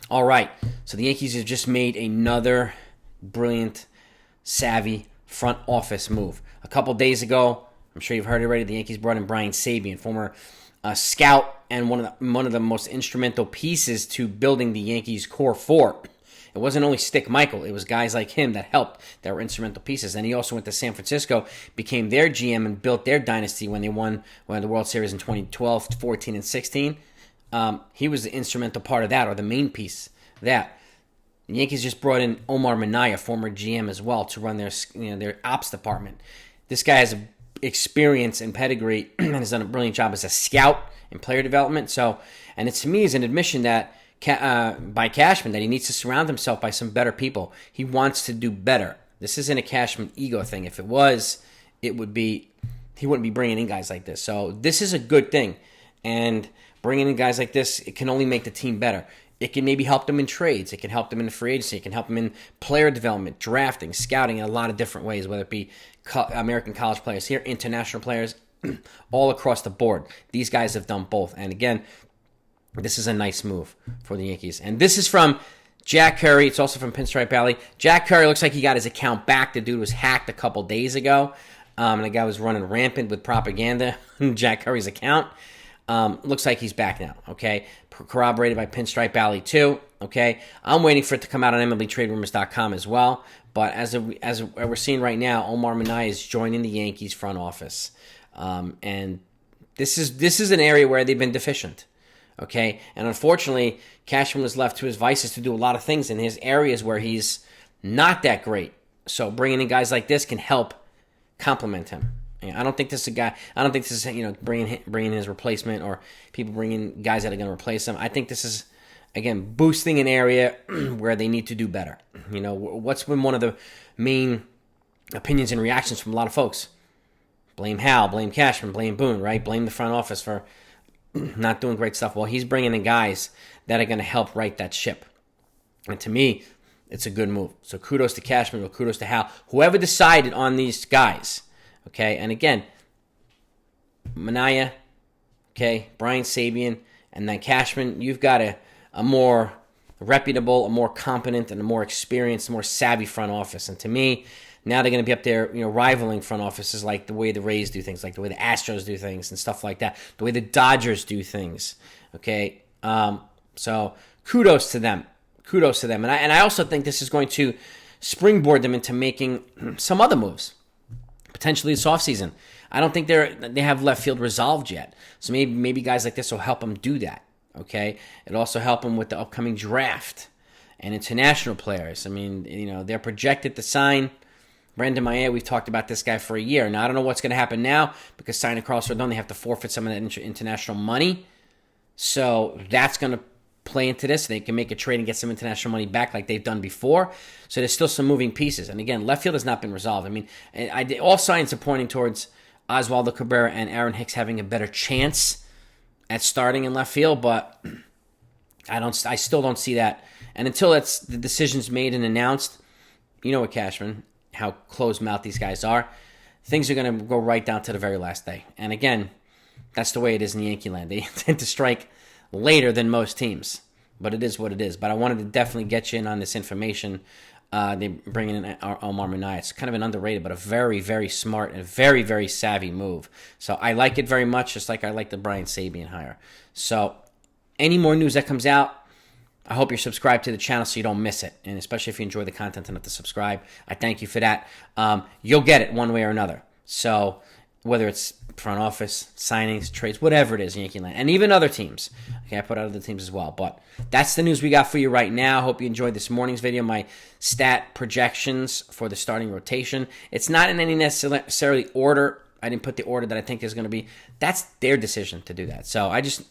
All right, so the Yankees have just made another brilliant, savvy front office move. A couple days ago, I'm sure you've heard already, the Yankees brought in Brian Sabean, former scout and one of the most instrumental pieces to building the Yankees core four. It wasn't only Stick Michael, it was guys like him that helped, that were instrumental pieces. And he also went to San Francisco, became their GM, and built their dynasty when they won the World Series in 2012, 14, and 16. He was the instrumental part of that, or the main piece of that. The Yankees just brought in Omar Minaya, former GM as well, to run their ops department. This guy has experience and pedigree and has done a brilliant job as a scout in player development. So, and to me is an admission that by Cashman that he needs to surround himself by some better people. He wants to do better. This isn't a Cashman ego thing. If it was, he wouldn't be bringing in guys like this. So this is a good thing, and bringing in guys like this, it can only make the team better. It can maybe help them in trades. It can help them in free agency. It can help them in player development, drafting, scouting in a lot of different ways, whether it be American college players here, international players, all across the board. These guys have done both. And again, this is a nice move for the Yankees. And this is from Jack Curry. It's also from Pinstripe Alley. Jack Curry looks like he got his account back. The dude was hacked a couple days ago. And the guy was running rampant with propaganda on Jack Curry's account. Looks like he's back now, okay? Corroborated by Pinstripe Alley too, okay? I'm waiting for it to come out on MLBTradeRumors.com as well. But as we're seeing right now, Omar Minaya is joining the Yankees front office. And this is an area where they've been deficient. Okay, and unfortunately, Cashman was left to his vices to do a lot of things in his areas where he's not that great. So bringing in guys like this can help complement him. I don't think this is a guy. I don't think this is bringing his replacement or people bringing guys that are going to replace him. I think this is again boosting an area where they need to do better. What's been one of the main opinions and reactions from a lot of folks? Blame Hal, blame Cashman, blame Boone, right? Blame the front office for not doing great stuff. Well, he's bringing in guys that are going to help right that ship. And to me, it's a good move. So kudos to Cashman, or kudos to Hal. Whoever decided on these guys, okay? And again, Minaya, okay, Brian Sabean, and then Cashman, you've got a more reputable, a more competent, and a more experienced, more savvy front office. And to me, now they're going to be up there, rivaling front offices like the way the Rays do things, like the way the Astros do things and stuff like that, the way the Dodgers do things, okay? So kudos to them. And I also think this is going to springboard them into making some other moves, potentially this offseason. I don't think they have left field resolved yet. So maybe guys like this will help them do that, okay? It'll also help them with the upcoming draft and international players. I mean, they're projected to sign Brandon Mayer. We've talked about this guy for a year. Now, I don't know what's going to happen now because signing Carlos Rodon, they have to forfeit some of that international money. So that's going to play into this. They can make a trade and get some international money back like they've done before. So there's still some moving pieces. And again, left field has not been resolved. All signs are pointing towards Oswaldo Cabrera and Aaron Hicks having a better chance at starting in left field, but I still don't see that. And until the decision's made and announced, with Cashman, how closed-mouthed these guys are, things are going to go right down to the very last day. And again, that's the way it is in Yankee land. They tend to strike later than most teams, but it is what it is. But I wanted to definitely get you in on this information. They bring in Omar Minaya. It's kind of an underrated, but a very, very smart and very, very savvy move. So I like it very much, just like I like the Brian Sabean hire. So any more news that comes out, I hope you're subscribed to the channel so you don't miss it. And especially if you enjoy the content enough to subscribe, I thank you for that. You'll get it one way or another. So whether it's front office, signings, trades, whatever it is, Yankee land, and even other teams. Okay, I put out other teams as well. But that's the news we got for you right now. Hope you enjoyed this morning's video, my stat projections for the starting rotation. It's not in any necessarily order. I didn't put the order that I think is going to be. That's their decision to do that. So I just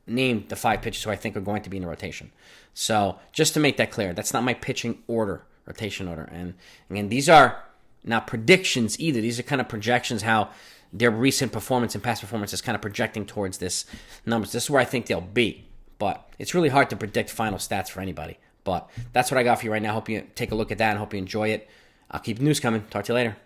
named the 5 pitchers who I think are going to be in the rotation. So just to make that clear, that's not my pitching order, rotation order. And again, these are not predictions either. These are kind of projections, how their recent performance and past performance is kind of projecting towards this numbers. This is where I think they'll be. But it's really hard to predict final stats for anybody. But that's what I got for you right now. Hope you take a look at that and hope you enjoy it. I'll keep the news coming. Talk to you later.